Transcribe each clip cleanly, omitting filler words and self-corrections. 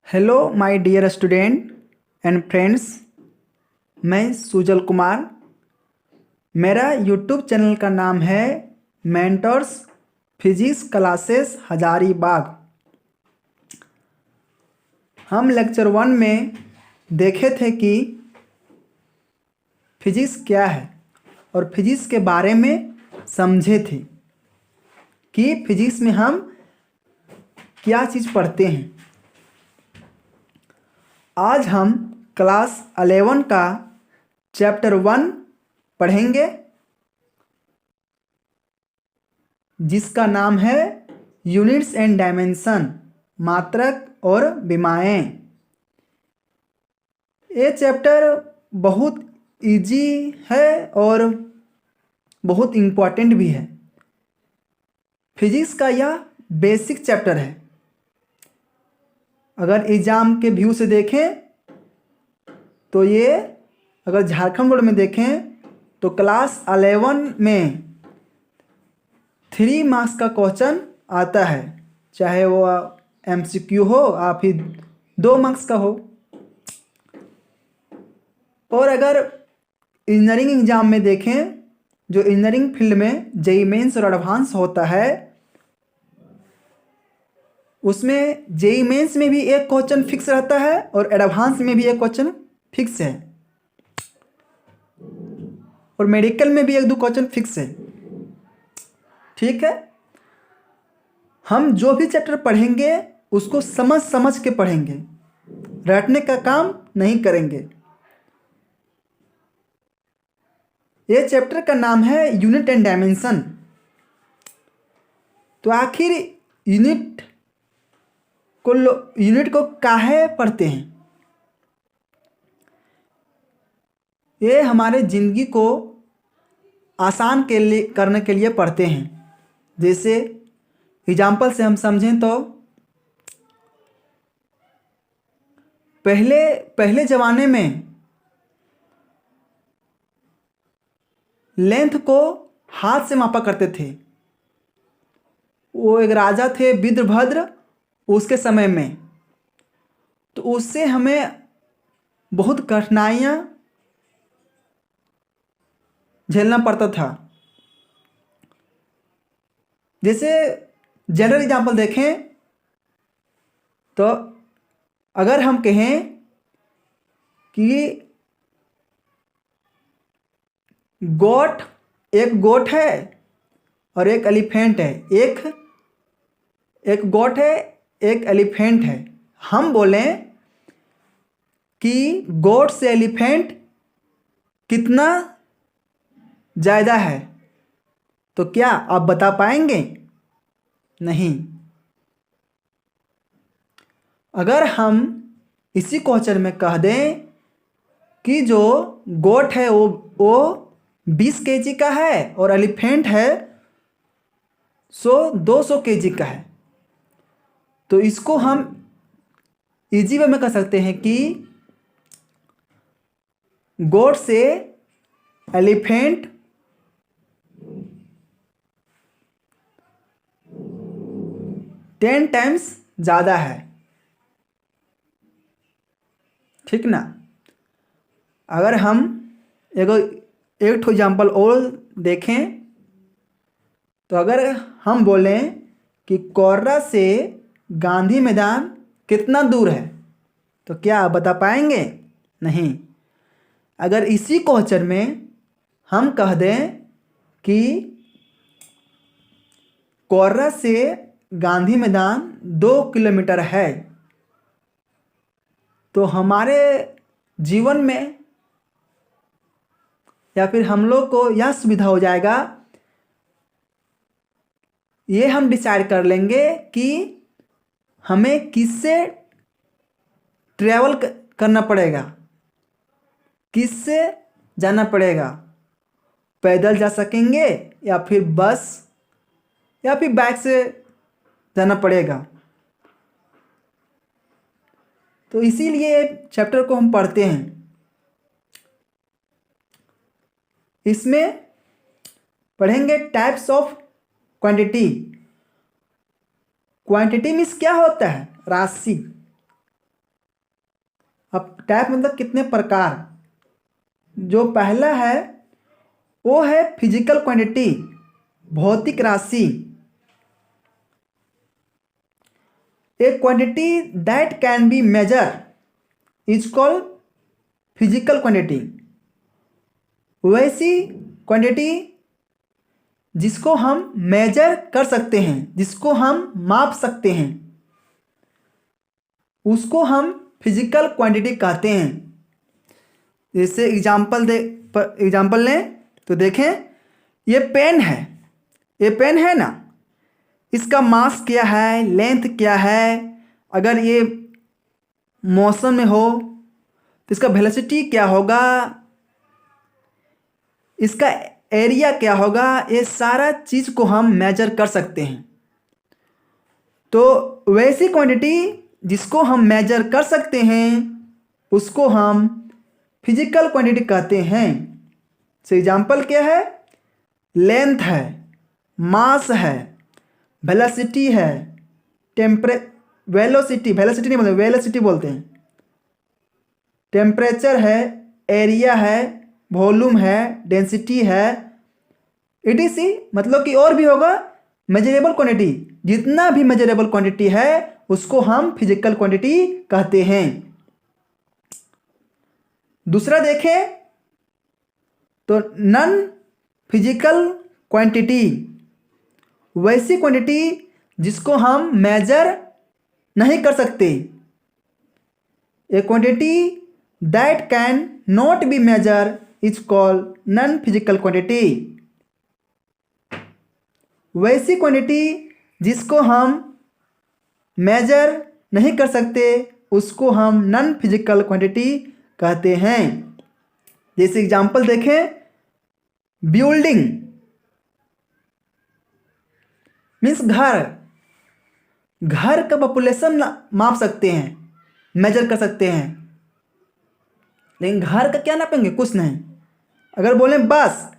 Hello my dear student and friends. मैं सुजल कुमार। मेरा YouTube channel का नाम है मेंटर्स फिजिक्स क्लासेस हजारीबाग। हम लेक्चर 1 में देखे थे कि फिजिक्स क्या है और फिजिक्स के बारे में समझे थे कि फिजिक्स में हम क्या चीज़ पढ़ते हैं। आज हम क्लास 11 का चैप्टर 1 पढ़ेंगे जिसका नाम है यूनिट्स एंड डायमेंशन, मात्रक और विमाएं। ये चैप्टर बहुत इजी है और बहुत इम्पोर्टेंट भी है। फिजिक्स का यह बेसिक चैप्टर है। अगर एग्ज़ाम के व्यू से देखें तो ये, अगर झारखंड बोर्ड में देखें तो क्लास 11 में 3 मार्क्स का क्वेश्चन आता है, चाहे वो MCQ हो या फिर 2 मार्क्स का हो। और अगर इंजीनियरिंग एग्जाम में देखें, जो इंजीनियरिंग फील्ड में जेईई मेंस और एडवांस होता है, उसमें जेईई मेंस में भी एक क्वेश्चन फिक्स रहता है और एडवांस में भी एक क्वेश्चन फिक्स है, और मेडिकल में भी 1-2 क्वेश्चन फिक्स है। ठीक है, हम जो भी चैप्टर पढ़ेंगे उसको समझ समझ के पढ़ेंगे, रटने का काम नहीं करेंगे। ये चैप्टर का नाम है यूनिट एंड डायमेंशन। तो आखिर यूनिट को काहे पढ़ते हैं? ये हमारे ज़िंदगी को आसान करने के लिए पढ़ते हैं। जैसे एग्जाम्पल से हम समझें तो पहले ज़माने में लेंथ को हाथ से मापा करते थे। वो एक राजा थे वीरभद्र, उसके समय में, तो उससे हमें बहुत कठिनाइयाँ झेलना पड़ता था। जैसे जनरल एग्जाम्पल देखें तो अगर हम कहें कि एक गोट है और एक एलिफेंट है, एक गोट है, एक एलिफेंट है, हम बोलें कि गोट से एलिफेंट कितना ज़्यादा है, तो क्या आप बता पाएंगे? नहीं। अगर हम इसी क्वेश्चन में कह दें कि जो गोट है वो 20 kg का है और एलिफेंट है 200 kg का है, तो इसको हम इजी वे में कह सकते हैं कि गोट से एलिफेंट 10 टाइम्स ज़्यादा है। ठीक ना? अगर हम एक एग्जाम्पल और देखें तो अगर हम बोलें कि कोर्रा से गांधी मैदान कितना दूर है, तो क्या आप बता पाएंगे? नहीं। अगर इसी क्वेश्चन में हम कह दें कि कोर्रा से गांधी मैदान 2 किलोमीटर है, तो हमारे जीवन में या फिर हम लोग को यह सुविधा हो जाएगा, ये हम डिसाइड कर लेंगे कि हमें किससे ट्रैवल करना पड़ेगा, किससे जाना पड़ेगा। पैदल जा सकेंगे या फिर बस या फिर बाइक से जाना पड़ेगा। तो इसीलिए चैप्टर को हम पढ़ते हैं। इसमें पढ़ेंगे types of quantity. Quantity means क्या होता है? राशि। अब टाइप मतलब कितने प्रकार। जो पहला है वो है फिजिकल क्वांटिटी, भौतिक राशि। A quantity that can be measure is called physical quantity. वैसी क्वांटिटी जिसको हम मेजर कर सकते हैं, जिसको हम माप सकते हैं, उसको हम फिजिकल क्वांटिटी कहते हैं। जैसे एग्जाम्पल लें तो देखें, ये पेन है, ये पेन है ना, इसका मास क्या है, लेंथ क्या है। अगर ये मौसम में हो तो इसका वेलोसिटी क्या होगा, इसका एरिया क्या होगा, ये सारा चीज़ को हम मेजर कर सकते हैं। तो वैसी क्वांटिटी जिसको हम मेजर कर सकते हैं उसको हम फिजिकल क्वांटिटी कहते हैं। सो एग्जाम्पल क्या है, लेंथ है, मास है, वेलोसिटी है, वेलोसिटी नहीं बोलते, वेलोसिटी बोलते हैं, टेम्परेचर है, एरिया है, वॉल्यूम है, डेंसिटी है, etc। मतलब कि और भी होगा मेजरेबल क्वांटिटी। जितना भी मेजरेबल क्वांटिटी है उसको हम फिजिकल क्वांटिटी कहते हैं। दूसरा देखें तो नॉन फिजिकल क्वांटिटी, वैसी क्वांटिटी जिसको हम मेजर नहीं कर सकते। A quantity that can not be measure is called non physical quantity. वैसी क्वांटिटी जिसको हम मेजर नहीं कर सकते उसको हम नॉन फिजिकल क्वांटिटी कहते हैं। जैसे एग्जाम्पल देखें, बिल्डिंग मीन्स घर का पॉपुलेशन माप सकते हैं, मेजर कर सकते हैं, लेकिन घर का क्या नापेंगे, कुछ नहीं। अगर बोलें बस,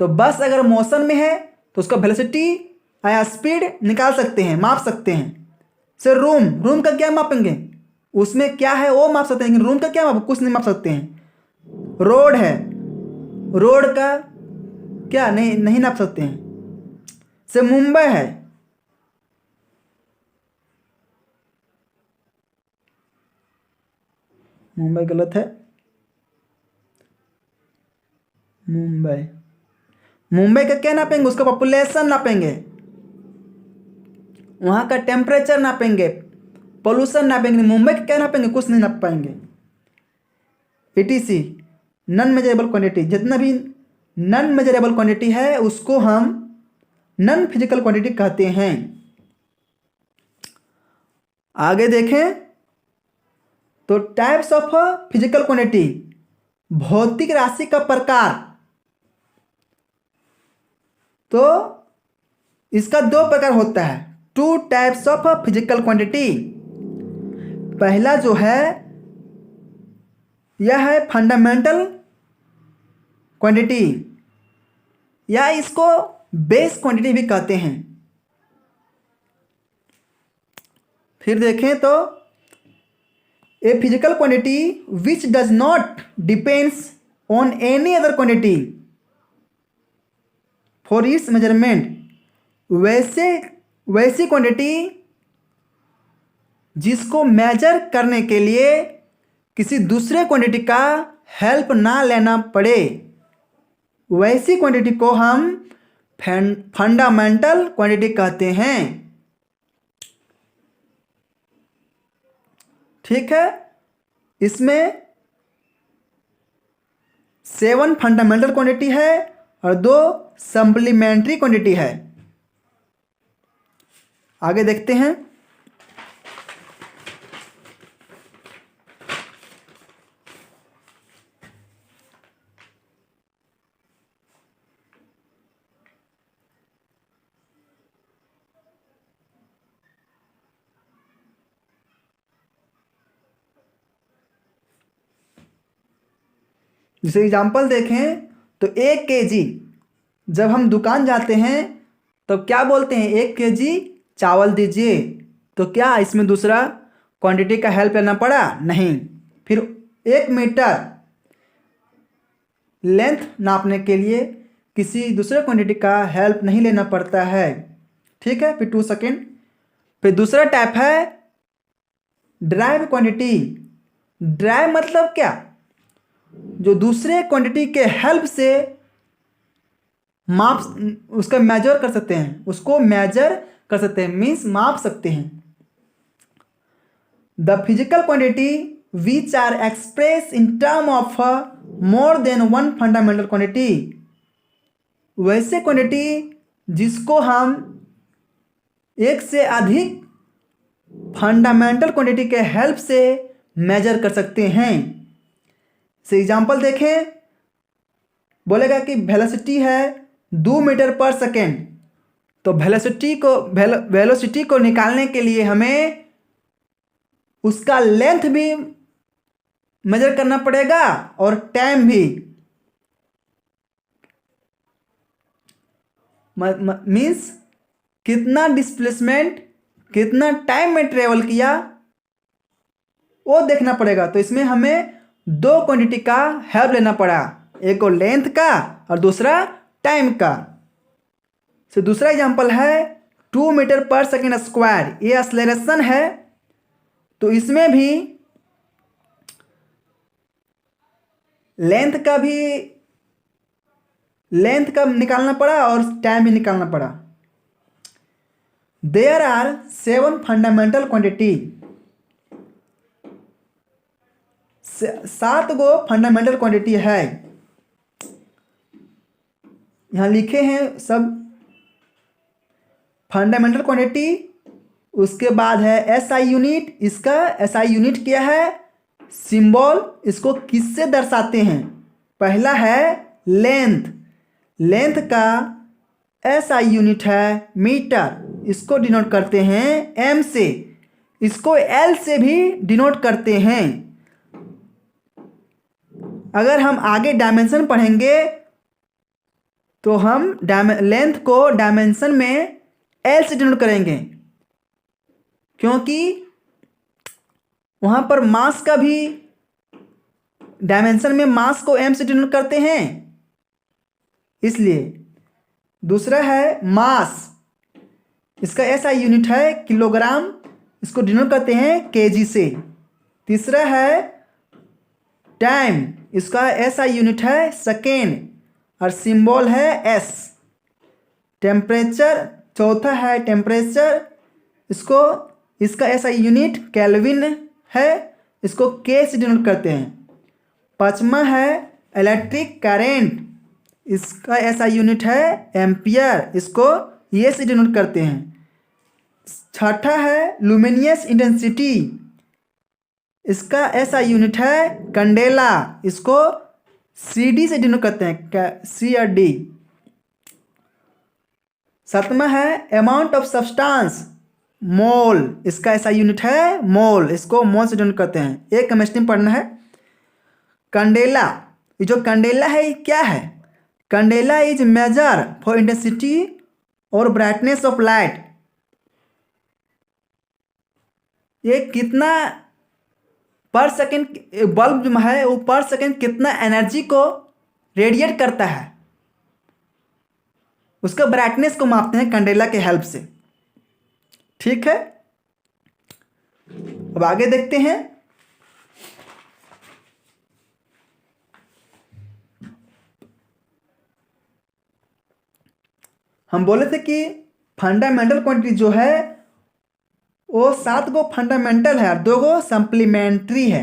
तो बस अगर मोशन में है तो उसका वेलोसिटी या स्पीड निकाल सकते हैं, माप सकते हैं। सर रूम का क्या मापेंगे, उसमें क्या है वो माप सकते हैं, लेकिन रूम का क्या माप, कुछ नहीं माप सकते हैं। रोड है, रोड का क्या नहीं नाप सकते हैं। से मुंबई है, मुंबई गलत है, मुंबई का क्या नापेंगे, उसका पॉपुलेशन नापेंगे, वहाँ का टेम्परेचर नापेंगे, पोल्यूशन नापेंगे। मुंबई का क्या नापेंगे, कुछ नहीं नाप पाएंगे। etc नॉन मेजरेबल क्वांटिटी, जितना भी नॉन मेजरेबल क्वांटिटी है उसको हम नॉन फिजिकल क्वांटिटी कहते हैं। आगे देखें तो टाइप्स ऑफ फिजिकल क्वांटिटी, भौतिक राशि का प्रकार। तो इसका दो प्रकार होता है, two types of physical quantity. पहला जो है यह है फंडामेंटल क्वांटिटी, या इसको बेस क्वांटिटी भी कहते हैं। फिर देखें तो a physical quantity which does not depends on any other quantity for its measurement. वैसी क्वांटिटी जिसको मेजर करने के लिए किसी दूसरे क्वांटिटी का हेल्प ना लेना पड़े, वैसी क्वांटिटी को हम फंडामेंटल क्वांटिटी कहते हैं। ठीक है, इसमें 7 फंडामेंटल क्वांटिटी है और 2 सप्लीमेंट्री क्वांटिटी है। आगे देखते हैं। जैसे एग्जाम्पल देखें तो 1 kg, जब हम दुकान जाते हैं तो क्या बोलते हैं, 1 kg चावल दीजिए। तो क्या इसमें दूसरा क्वांटिटी का हेल्प लेना पड़ा, नहीं। फिर 1 मीटर लेंथ नापने के लिए किसी दूसरे क्वांटिटी का हेल्प नहीं लेना पड़ता है। ठीक है, फिर 2 सेकेंड। फिर दूसरा टाइप है ड्राइव क्वांटिटी। ड्राइव मतलब क्या? जो दूसरे क्वांटिटी के हेल्प से माप उसका मेजर कर सकते हैं, उसको मेजर कर सकते हैं, मीन्स माप सकते हैं। The physical quantity which are express in term of more than one fundamental quantity. वैसे क्वांटिटी जिसको हम एक से अधिक फंडामेंटल क्वांटिटी के हेल्प से मेजर कर सकते हैं। से एग्जांपल देखें, बोलेगा कि वेलोसिटी है 2 मीटर पर सेकेंड। तो वेलोसिटी को निकालने के लिए हमें उसका लेंथ भी मेजर करना पड़ेगा और टाइम भी। मीन्स कितना डिस्प्लेसमेंट, कितना टाइम में ट्रेवल किया, वो देखना पड़ेगा। तो इसमें हमें 2 क्वांटिटी का हेल्प लेना पड़ा, एक को लेंथ का और दूसरा टाइम का। तो दूसरा एग्जांपल है 2 मीटर पर सेकेंड स्क्वायर। ये एक्सेलरेशन है, तो इसमें भी लेंथ का निकालना पड़ा और टाइम भी निकालना पड़ा। There are 7 fundamental quantity. 7 गो फंडामेंटल क्वांटिटी है, यहां लिखे हैं सब फंडामेंटल क्वांटिटी। उसके बाद है एसआई यूनिट। इसका एसआई यूनिट क्या है? सिंबल इसको किससे दर्शाते हैं? पहला है लेंथ। लेंथ का एसआई यूनिट है मीटर, इसको डिनोट करते हैं एम से। इसको एल से भी डिनोट करते हैं। अगर हम आगे डायमेंशन पढ़ेंगे तो हम लेंथ को डायमेंशन में एल से डिनोट करेंगे, क्योंकि वहां पर मास का भी डायमेंशन में मास को एम से डिनोट करते हैं, इसलिए। दूसरा है मास। इसका एसआई यूनिट है किलोग्राम, इसको डिनोट करते हैं केजी से। तीसरा है टाइम। इसका एसआई यूनिट है सेकेंड और सिंबल है एस। टेम्परेचर चौथा है टेम्परेचर। इसका एसआई यूनिट केल्विन है, इसको के से डिनोट करते हैं। पांचवा है इलेक्ट्रिक करेंट। इसका एसआई यूनिट है एम्पियर, इसको ये से डिनोट करते हैं। छठा है लुमिनियस इंटेंसिटी। इसका एसआई यूनिट है कैंडेला, इसको सीडी से डिनोट करते हैं, सी और डी। सातवां है अमाउंट ऑफ सब्सटेंस, मोल। इसका एसआई यूनिट है मोल, इसको मोल से डिनोट करते हैं। एक केमिस्ट्री में पढ़ना है। कैंडेला, ये जो कैंडेला है ये क्या है? Candela is measure for intensity और ब्राइटनेस ऑफ लाइट। ये कितना पर सेकेंड, बल्ब जो है वो पर सेकेंड कितना एनर्जी को रेडिएट करता है, उसका ब्राइटनेस को मापते हैं कैंडेला के हेल्प से। ठीक है, अब आगे देखते हैं। हम बोले थे कि फंडामेंटल क्वांटिटी जो है वो 7 गो फंडामेंटल है और 2 गो सप्लीमेंट्री है।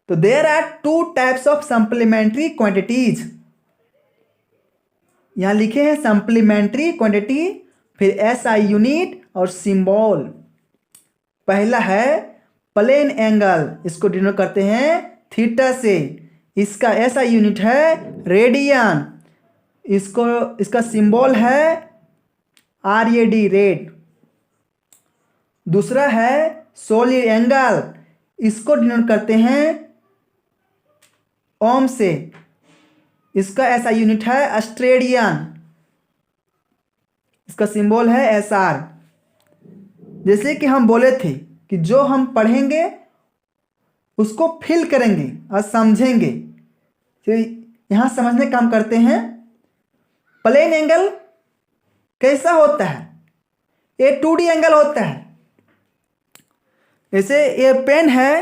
तो there are 2 types of supplementary quantities. यहां लिखे हैं सप्लीमेंट्री क्वांटिटी, फिर एसआई यूनिट और सिंबल। पहला है प्लेन एंगल, इसको डिनोट करते हैं थीटा से। इसका एसआई यूनिट है रेडियन, इसका सिंबल है आरएडी, रेड। दूसरा है सॉलिड एंगल, इसको डिनोट करते हैं ओम से। इसका ऐसा यूनिट है ऑस्ट्रेलियन, इसका सिंबल है एसआर। जैसे कि हम बोले थे कि जो हम पढ़ेंगे उसको फील करेंगे और समझेंगे। तो यहाँ समझने का काम करते हैं। प्लेन एंगल कैसा होता है? ये 2D एंगल होता है। जैसे ये पेन है,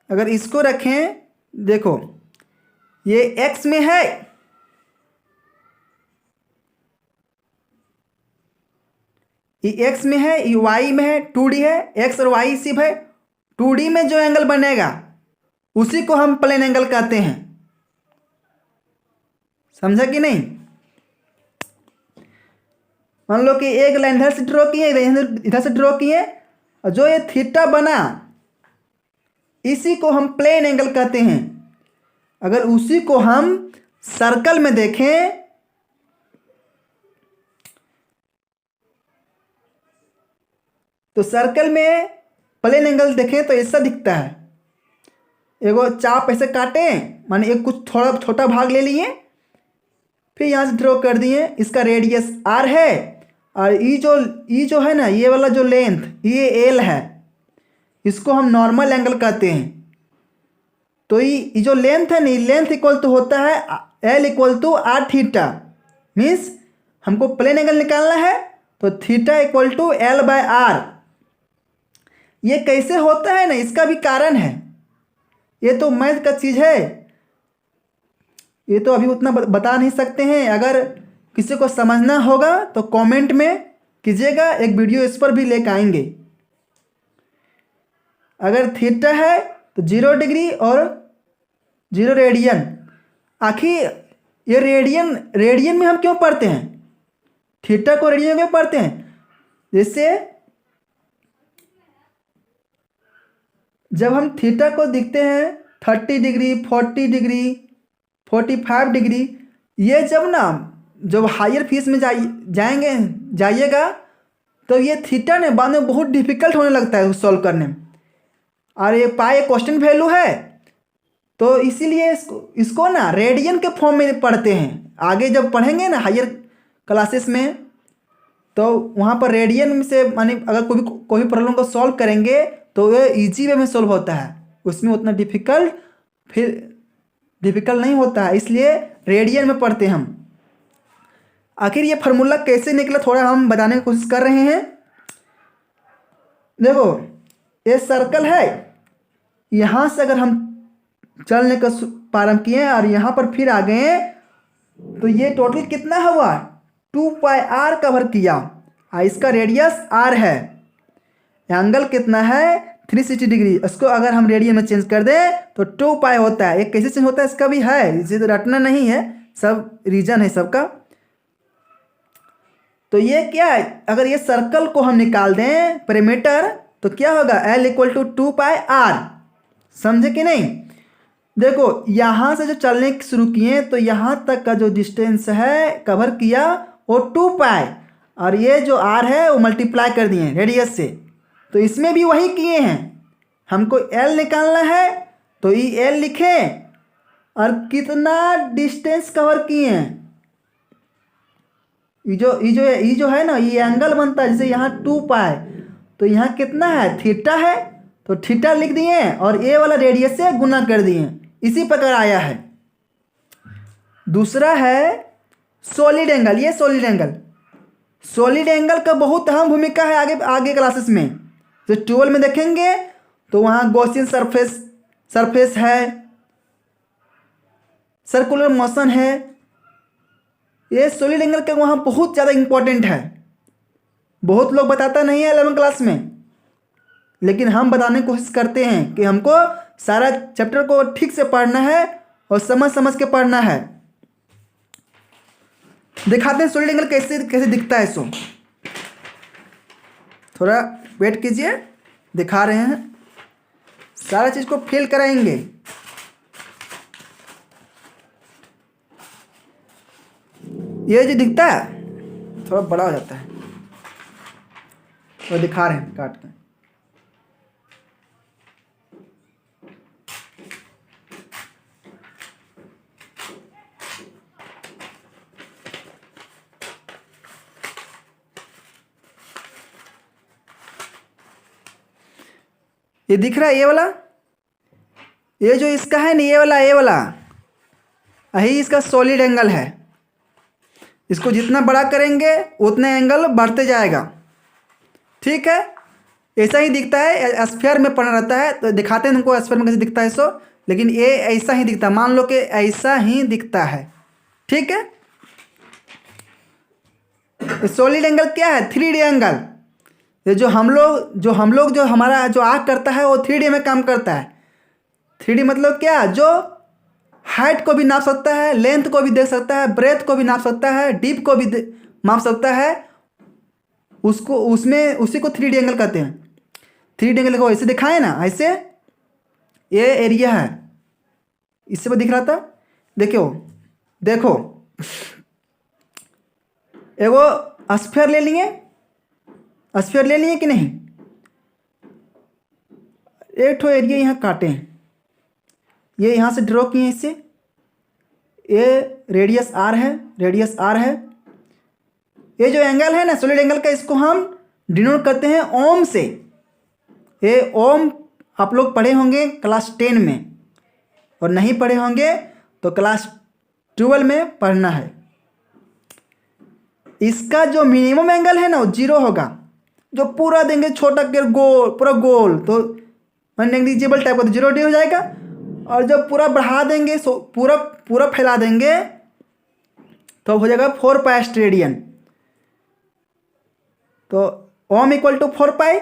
अगर इसको रखें, देखो ये x में है, ये x में है, ये y में है, 2D है, x और y सिर्फ है। 2D में जो एंगल बनेगा उसी को हम प्लेन एंगल कहते हैं। समझा कि नहीं? मान लो कि एक लाइन इधर से ड्रॉ किए, इधर से ड्रॉ किए, और जो ये थीटा बना इसी को हम प्लेन एंगल कहते हैं। अगर उसी को हम सर्कल में देखें तो सर्कल में प्लेन एंगल देखें तो ऐसा दिखता है। एगो चाप ऐसे काटे, माने एक कुछ थोड़ा छोटा भाग ले लिए, फिर यहाँ से ड्रॉ कर दिए, इसका रेडियस r है, और ये जो है ना, ये वाला जो लेंथ ये l है, इसको हम नॉर्मल एंगल कहते हैं। तो ये जो लेंथ है ना, लेंथ इक्वल टू होता है l equal to r theta. Means हमको प्लेन एंगल निकालना है तो थीटा इक्वल टू l/r। ये कैसे होता है ना, इसका भी कारण है। ये तो मैथ का चीज़ है, ये तो अभी उतना बता नहीं सकते हैं। अगर किसी को समझना होगा तो कमेंट में कीजिएगा, एक वीडियो इस पर भी लेकर आएंगे। अगर थीटा है तो 0 डिग्री और 0 रेडियन। आखिर ये रेडियन में हम क्यों पढ़ते हैं? थीटा को रेडियन में पढ़ते हैं। जैसे जब हम थीटा को देखते हैं 30 डिग्री, 40 डिग्री, 45 डिग्री, ये जब हायर फीस में जाइएगा तो ये थीटा ने बाद में बहुत डिफिकल्ट होने लगता है सॉल्व करने में। और ये पाई क्वेश्चन वैल्यू है, तो इसीलिए इसको ना रेडियन के फॉर्म में पढ़ते हैं। आगे जब पढ़ेंगे ना हायर क्लासेस में, तो वहाँ पर रेडियन से, माने अगर कोई प्रॉब्लम को सॉल्व करेंगे तो ये इजी वे में सॉल्व होता है, उसमें उतना डिफिकल्ट नहीं होता है, इसलिए रेडियन में पढ़ते हैं हम। आखिर ये फार्मूला कैसे निकला थोड़ा हम बताने की कोशिश कर रहे हैं। देखो ये सर्कल है, यहाँ से अगर हम चलने का प्रारंभ किए और यहाँ पर फिर आ गए तो ये टोटल कितना हुआ? 2πr कवर किया, और इसका रेडियस r है। एंगल कितना है? 360 डिग्री। इसको अगर हम रेडियन में चेंज कर दें तो 2π होता है। ये कैसे चेंज होता है इसका भी है, इसे तो रटना नहीं है, सब रीजन है सबका। तो ये क्या है, अगर ये सर्कल को हम निकाल दें पेरीमीटर तो क्या होगा? l equal to 2πr। समझे कि नहीं? देखो यहाँ से जो चलने शुरू किए तो यहाँ तक का जो डिस्टेंस है कवर किया वो 2π, और ये जो r है वो मल्टीप्लाई कर दिए रेडियस से, तो इसमें भी वही किए हैं। हमको l निकालना है तो ये l लिखें, और कितना डिस्टेंस कवर किए हैं। ये जो है ना, ये एंगल बनता है, जैसे यहाँ 2π, तो यहाँ कितना है? थीटा है, तो थीटा लिख दिए और ए वाला रेडियस से गुना कर दिए, इसी प्रकार आया है। दूसरा है सॉलिड एंगल। ये सॉलिड एंगल का बहुत अहम भूमिका है आगे क्लासेस में। तो 12 में देखेंगे तो वहाँ गॉसियन सरफेस है, सर्कुलर मोशन है। ये सॉलिड एंगल का वहाँ बहुत ज़्यादा इंपॉर्टेंट है। बहुत लोग बताता नहीं है 11 क्लास में, लेकिन हम बताने की कोशिश करते हैं कि हमको सारा चैप्टर को ठीक से पढ़ना है और समझ के पढ़ना है। दिखाते हैं सॉलिड एंगल कैसे दिखता है। सो थोड़ा वेट कीजिए, दिखा रहे हैं, सारा चीज़ को फिल कराएंगे। ये जो दिखता है थोड़ा बड़ा हो जाता है, तो दिखा रहे हैं काट के। ये दिख रहा है, ये वाला, ये जो इसका है ना, ये वाला यही इसका सॉलिड एंगल है। इसको जितना बड़ा करेंगे उतना एंगल बढ़ते जाएगा। ठीक है, ऐसा ही दिखता है, स्फीयर में पड़ा रहता है। तो दिखाते हैं तुमको स्फीयर में कैसे दिखता है सो, लेकिन ये ऐसा ही दिखता है, मान लो कि ऐसा ही दिखता है। ठीक है, सॉलिड एंगल क्या है? 3D angle. ये जो हम लोग जो हमारा जो आँख करता है वो 3D में काम करता है। 3D मतलब क्या? जो हाइट को भी नाप सकता है, लेंथ को भी देख सकता है, ब्रेथ को भी नाप सकता है, डीप को भी माप सकता है, उसको उसमें उसी को 3D एंगल कहते हैं। 3D एंगल को ऐसे दिखाए ना, ऐसे ये एरिया है, इससे दिख रहा था। देखो एगो स्फीयर ले लिए कि नहीं? एक ठो एरिया यहाँ काटे हैं, ये यहाँ से ड्रॉ किए इससे, ये रेडियस आर है। ये जो एंगल है ना सॉलिड एंगल का, इसको हम डिनोट करते हैं ओम से। ये ओम आप लोग पढ़े होंगे क्लास 10 में, और नहीं पढ़े होंगे तो क्लास 12 में पढ़ना है। इसका जो मिनिमम एंगल है ना वो 0 होगा। जो पूरा देंगे छोटा के गोल, पूरा गोल, तो नेग्लिजिबल टाइप का, तो 0 हो जाएगा। और जब पूरा बढ़ा देंगे, पूरा फैला देंगे, तो हो जाएगा 4 पाई स्टेडियन। तो ओम इक्वल टू 4 पाई।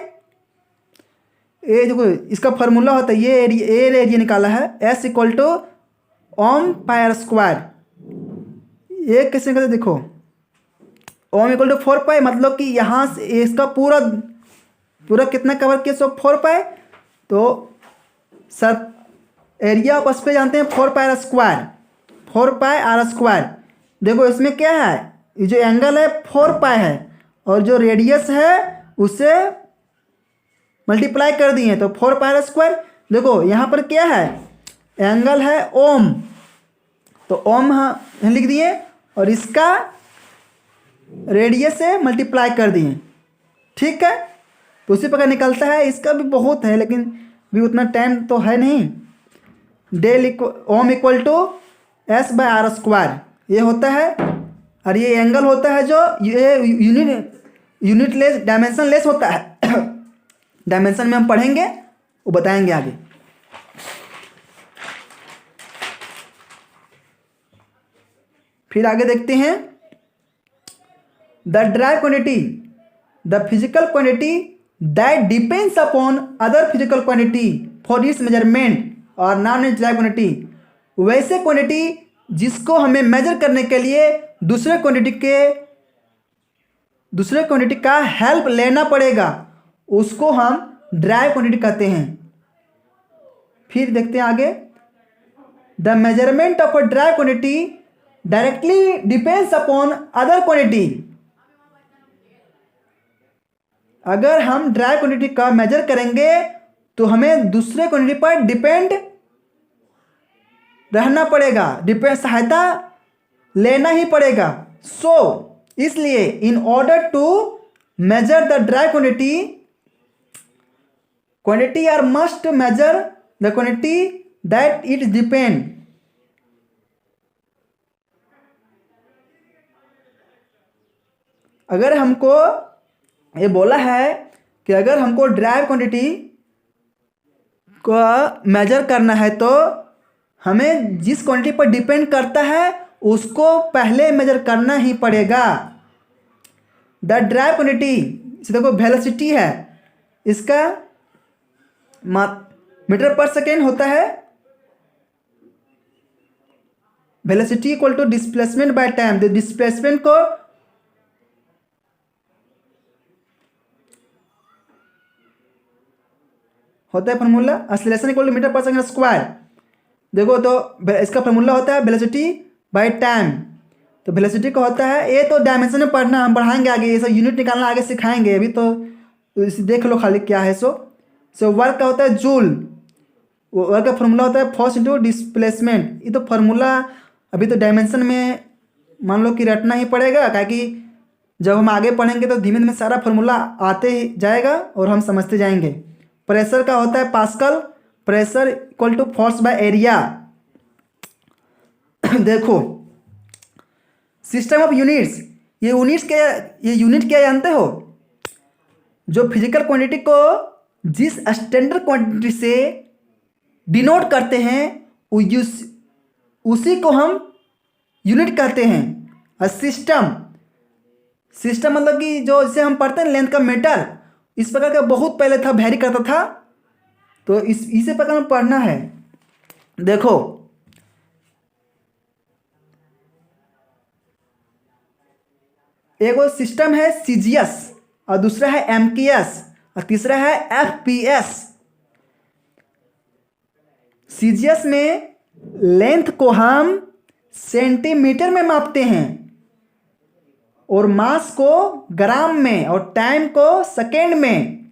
ये देखो इसका फार्मूला होता है, ये एरिया निकाला है, S equal to ohm pi R square. ये कैसे निकलता है? देखो ओम इक्वल टू 4 पाई, मतलब कि यहाँ से इसका पूरा कितना कवर किया? सो 4 पाई। तो सर एरिया ऑफ स्पेस जानते हैं 4 pi R square, 4 pi R square. देखो इसमें क्या है, ये जो एंगल है 4 पाई है, और जो रेडियस है उसे मल्टीप्लाई कर दिए तो 4 पाई आर स्क्वायर। देखो यहाँ पर क्या है, एंगल है ओम, तो ओम यहाँ लिख दिए, और इसका रेडियस से मल्टीप्लाई कर दिए। ठीक है, तो उसी प्रकार निकलता है। इसका भी बहुत है, लेकिन भी उतना टाइम तो है नहीं। Del ohm equal to S by R square ये होता है, और ये एंगल होता है जो ये यूनिट लेस, डायमेंशन लेस होता है। डायमेंशन में हम पढ़ेंगे, वो बताएंगे आगे। फिर आगे देखते हैं, the derived quantity, the physical quantity that depends upon other physical quantity for its measurement और नॉन इज ड्राइव क्वांटिटी। वैसे क्वांटिटी जिसको हमें मेजर करने के लिए दूसरे क्वांटिटी का हेल्प लेना पड़ेगा, उसको हम ड्राइव क्वांटिटी कहते हैं। फिर देखते हैं आगे, the measurement of a drive quantity directly depends upon other quantity. अगर हम ड्राइव क्वांटिटी का मेजर करेंगे तो हमें दूसरे क्वांटिटी पर डिपेंड रहना पड़ेगा, सहायता लेना ही पड़ेगा। इसलिए in order to measure the derived quantity are must measure the quantity that it depend. अगर हमको ये बोला है कि अगर हमको ड्राइव क्वांटिटी को मेजर करना है तो हमें जिस क्वांटिटी पर डिपेंड करता है उसको पहले मेजर करना ही पड़ेगा। द ड्राइव क्वांटिटी, देखो वेलोसिटी है, इसका मीटर पर सेकेंड होता है। Velocity equal to displacement by time. तो डिस्प्लेसमेंट को होता है formula acceleration equal to metre per second square. देखो तो इसका फार्मूला होता है वेलोसिटी बाय टाइम। तो वेलोसिटी का होता है, ये तो डायमेंशन में पढ़ना, हम पढ़ाएंगे आगे, ये सब यूनिट निकालना आगे सिखाएंगे, अभी तो इसे देख लो खाली क्या है। सो वर्क का होता है जूल, वर्क का फार्मूला होता है फोर्स इंटू डिस्प्लेसमेंट। ये तो फार्मूला अभी तो डायमेंशन में मान लो कि रटना ही पड़ेगा, क्योंकि जब हम आगे पढ़ेंगे तो धीमे धीमे सारा फार्मूला आते ही जाएगा और हम समझते जाएंगे। प्रेशर का होता है Pascal, pressure equal to force by area. देखो सिस्टम ऑफ यूनिट्स, ये यूनिट क्या जानते हो? जो फिजिकल क्वांटिटी को जिस स्टैंडर्ड क्वांटिटी से डिनोट करते हैं उसी को हम यूनिट कहते हैं। और सिस्टम मतलब कि जो इसे हम पढ़ते हैं लेंथ का मीटर, इस प्रकार का बहुत पहले था, वेरी करता था, तो इसे प्रकार में पढ़ना है। देखो एक वो सिस्टम है सीजीएस और दूसरा है एमकेएस और तीसरा है एफपीएस। सीजीएस में लेंथ को हम सेंटीमीटर में मापते हैं और मास को ग्राम में और टाइम को सेकेंड में।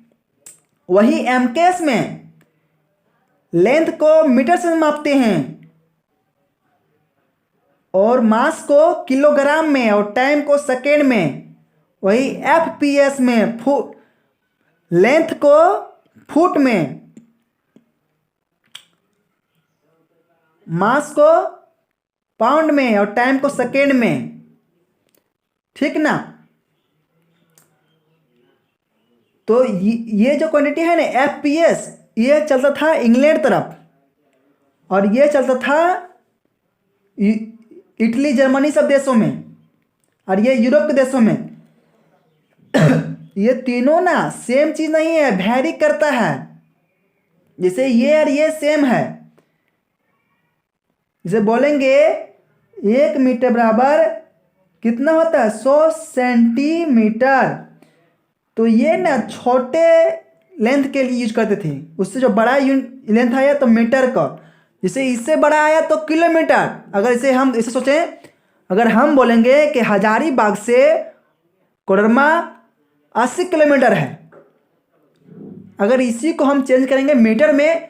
वही एमकेएस में लेंथ को मीटर से मापते हैं और मास को किलोग्राम में और टाइम को सेकेंड में। वही एफपीएस में लेंथ को फुट में, मास को पाउंड में और टाइम को सेकेंड में। ठीक ना? तो ये जो क्वांटिटी है ना एफपीएस, ये चलता था इंग्लैंड तरफ और ये चलता था इटली जर्मनी सब देशों में और ये यूरोप के देशों में। ये तीनों ना सेम चीज नहीं है, वैरी करता है। जैसे ये और ये सेम है, इसे बोलेंगे 1 मीटर बराबर कितना होता है 100 सेंटीमीटर। तो ये ना छोटे लेंथ के लिए यूज करते थे, उससे जो बड़ा लेंथ आया तो मीटर का, जैसे इससे बड़ा आया तो किलोमीटर। अगर इसे हम इसे सोचें, अगर हम बोलेंगे कि हजारीबाग से कोडरमा 80 किलोमीटर है, अगर इसी को हम चेंज करेंगे मीटर में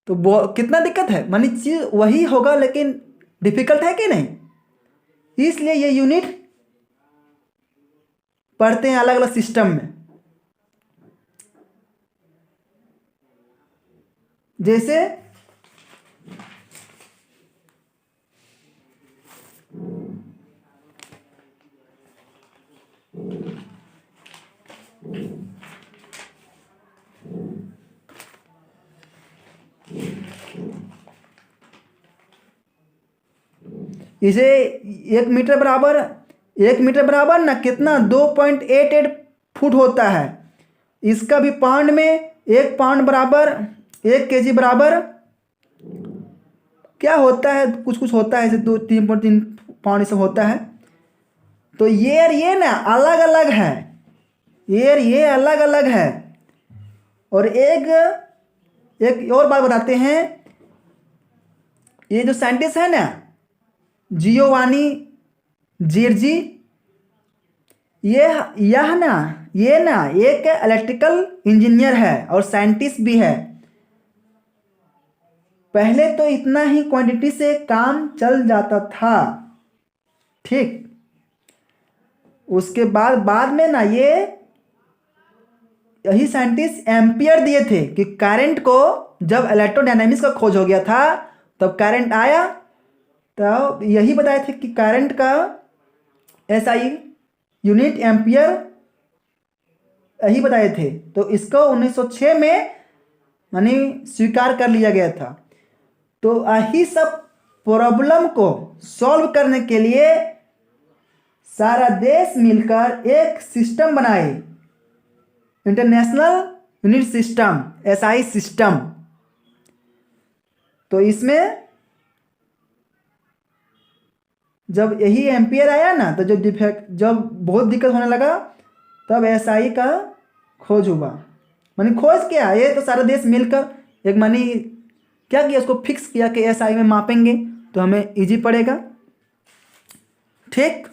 तो कितना दिक्कत है, मानी चीज वही होगा लेकिन डिफिकल्ट है कि नहीं। इसलिए ये यूनिट पढ़ते हैं अलग अलग सिस्टम में। जैसे इसे 1 मीटर बराबर ना कितना 2.88 फुट होता है। इसका भी पाउंड में 1 पाउंड बराबर 1 केजी बराबर क्या होता है, कुछ होता है, ऐसे 3.3 पाउंड सब होता है। तो ये और ये ना अलग अलग है, ये और ये अलग अलग है। और एक और बात बताते हैं, ये जो साइंटिस्ट है ना जियोवानी जीर्जी, ये ना एक इलेक्ट्रिकल इंजीनियर है और साइंटिस्ट भी है। पहले तो इतना ही क्वांटिटी से काम चल जाता था, ठीक। उसके बाद में ना यही साइंटिस्ट एम्पियर दिए थे कि करंट को, जब इलेक्ट्रोडायनामिक्स का खोज हो गया था तब करंट आया, तो यही बताए थे कि करंट का एसआई यूनिट एम्पियर यही बताए थे। तो इसको 1906 में यानी स्वीकार कर लिया गया था। तो यही सब प्रॉब्लम को सॉल्व करने के लिए सारा देश मिलकर एक सिस्टम बनाए, international unit system, SI system. तो इसमें जब यही एम्पियर आया ना, तो जब बहुत दिक्कत होने लगा तब एसआई का खोज हुआ। मानी खोज क्या, ये तो सारा देश मिलकर एक मानी क्या किया, उसको फिक्स किया कि एसआई में मापेंगे तो हमें इजी पड़ेगा, ठीक।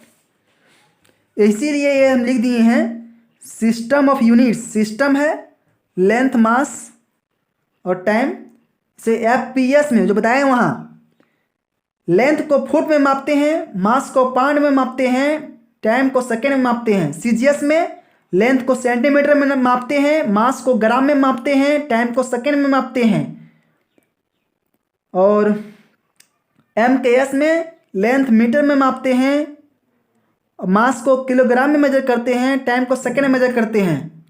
इसीलिए ये हम लिख दिए हैं सिस्टम ऑफ यूनिट्स। सिस्टम है लेंथ, मास और टाइम से। एफपीएस में जो बताए वहाँ लेंथ को फुट में मापते हैं, मास को पाउंड में मापते हैं, टाइम को सेकेंड में मापते हैं। सीजीएस में लेंथ को सेंटीमीटर में मापते हैं, मास को ग्राम में मापते हैं, टाइम को सेकेंड में मापते हैं, और MKS में लेंथ मीटर में मापते हैं, मास को किलोग्राम में मेजर करते हैं, टाइम को सेकेंड में मेजर करते हैं।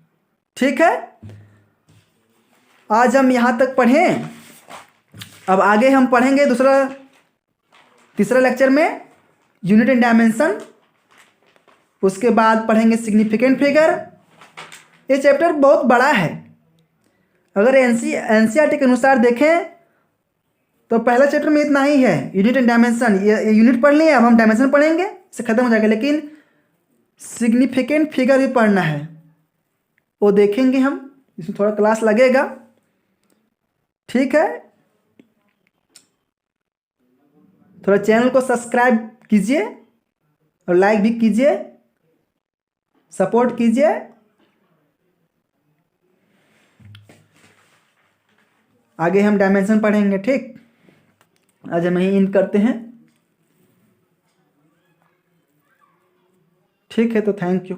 ठीक है, आज हम यहाँ तक पढ़ें। अब आगे हम पढ़ेंगे तीसरा लेक्चर में यूनिट एंड डायमेंशन, उसके बाद पढ़ेंगे सिग्निफिकेंट फिगर। ये चैप्टर बहुत बड़ा है। अगर NCERT के अनुसार देखें तो पहला चैप्टर में इतना ही है, यूनिट एंड डायमेंशन। ये यूनिट पढ़ लिए, अब हम डायमेंशन पढ़ेंगे, इससे खत्म हो जाएगा। लेकिन सिग्निफिकेंट फिगर भी पढ़ना है, वो देखेंगे हम, इसमें थोड़ा क्लास लगेगा। ठीक है, थोड़ा चैनल को सब्सक्राइब कीजिए और लाइक भी कीजिए, सपोर्ट कीजिए। आगे हम डायमेंशन पढ़ेंगे। ठीक, आज हम यहीं एंड करते हैं। ठीक है, तो थैंक यू।